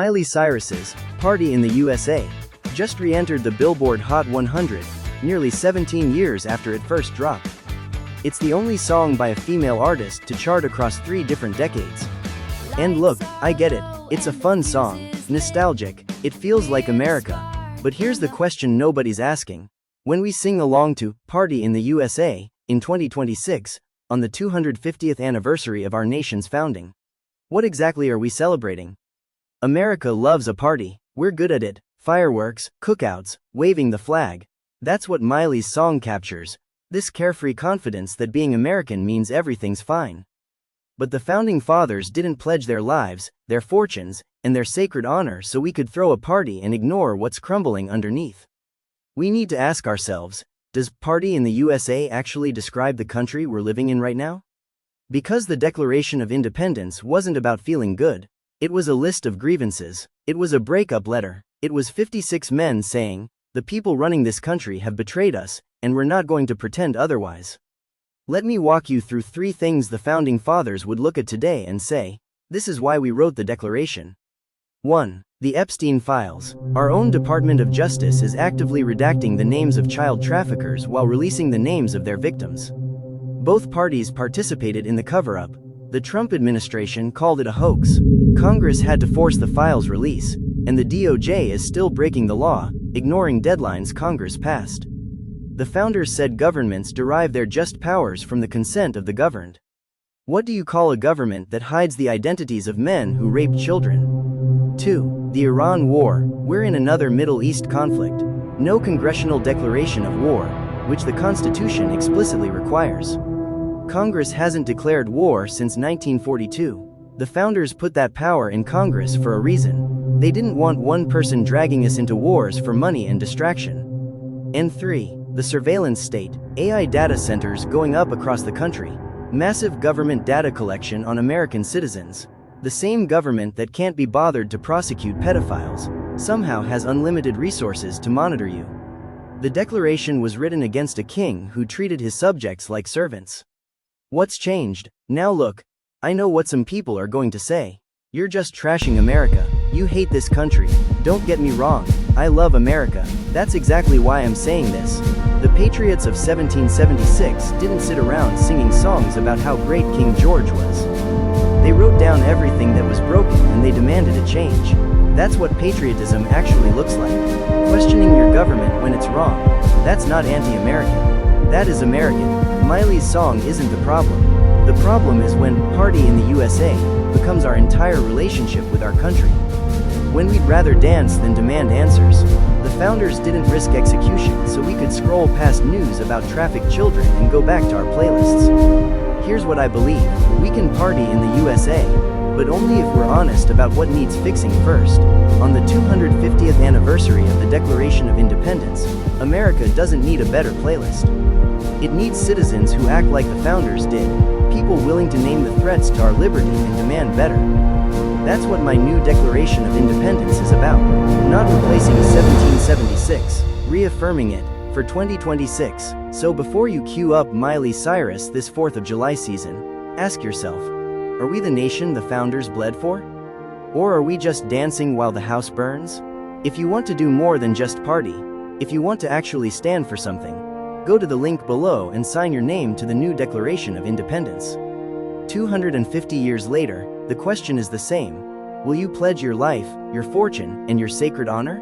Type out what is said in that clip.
Miley Cyrus's "Party in the USA" just re-entered the Billboard Hot 100, nearly 17 years after it first dropped. It's the only song by a female artist to chart across 3 different decades. And look, I get it, it's a fun song, nostalgic, it feels like America. But here's the question nobody's asking. When we sing along to "Party in the USA" in 2026, on the 250th anniversary of our nation's founding, what exactly are we celebrating? America loves a party, we're good at it, fireworks, cookouts, waving the flag. That's what Miley's song captures, this carefree confidence that being American means everything's fine. But the founding fathers didn't pledge their lives, their fortunes, and their sacred honor so we could throw a party and ignore what's crumbling underneath. We need to ask ourselves, does "Party in the USA" actually describe the country we're living in right now? Because the Declaration of Independence wasn't about feeling good. It was a list of grievances. It was a breakup letter. It was 56 men saying, "The people running this country have betrayed us, and we're not going to pretend otherwise." Let me walk you through 3 things the founding fathers would look at today and say, this is why we wrote the Declaration. 1. The Epstein Files. Our own Department of Justice is actively redacting the names of child traffickers while releasing the names of their victims. Both parties participated in the cover-up. The Trump administration called it a hoax. Congress had to force the files release, and the DOJ is still breaking the law, ignoring deadlines Congress passed. The founders said governments derive their just powers from the consent of the governed. What do you call a government that hides the identities of men who raped children? 2. The Iran War. We're in another Middle East conflict. No congressional declaration of war, which the Constitution explicitly requires. Congress hasn't declared war since 1942. The founders put that power in Congress for a reason. They didn't want one person dragging us into wars for money and distraction. And 3. The surveillance state. AI data centers going up across the country. Massive government data collection on American citizens. The same government that can't be bothered to prosecute pedophiles somehow has unlimited resources to monitor you. The Declaration was written against a king who treated his subjects like servants. What's changed? Now look, I know what some people are going to say. You're just trashing America. You hate this country. Don't get me wrong, I love America. That's exactly why I'm saying this. The patriots of 1776 didn't sit around singing songs about how great King George was. They wrote down everything that was broken and they demanded a change. That's what patriotism actually looks like. Questioning your government when it's wrong. That's not anti-American. That is American. Miley's song isn't the problem. The problem is when "Party in the USA" becomes our entire relationship with our country. When we'd rather dance than demand answers. The founders didn't risk execution so we could scroll past news about trafficked children and go back to our playlists. Here's what I believe. We can party in the USA, but only if we're honest about what needs fixing first. On the 250th anniversary of the Declaration of Independence, America doesn't need a better playlist. It needs citizens who act like the founders did, people willing to name the threats to our liberty and demand better. That's what my new Declaration of Independence is about. Not replacing 1776, reaffirming it for 2026. So before you queue up Miley Cyrus this 4th of July season, ask yourself, are we the nation the founders bled for? Or are we just dancing while the house burns? If you want to do more than just party, if you want to actually stand for something, go to the link below and sign your name to the new Declaration of Independence. 250 years later, the question is the same. Will you pledge your life, your fortune, and your sacred honor?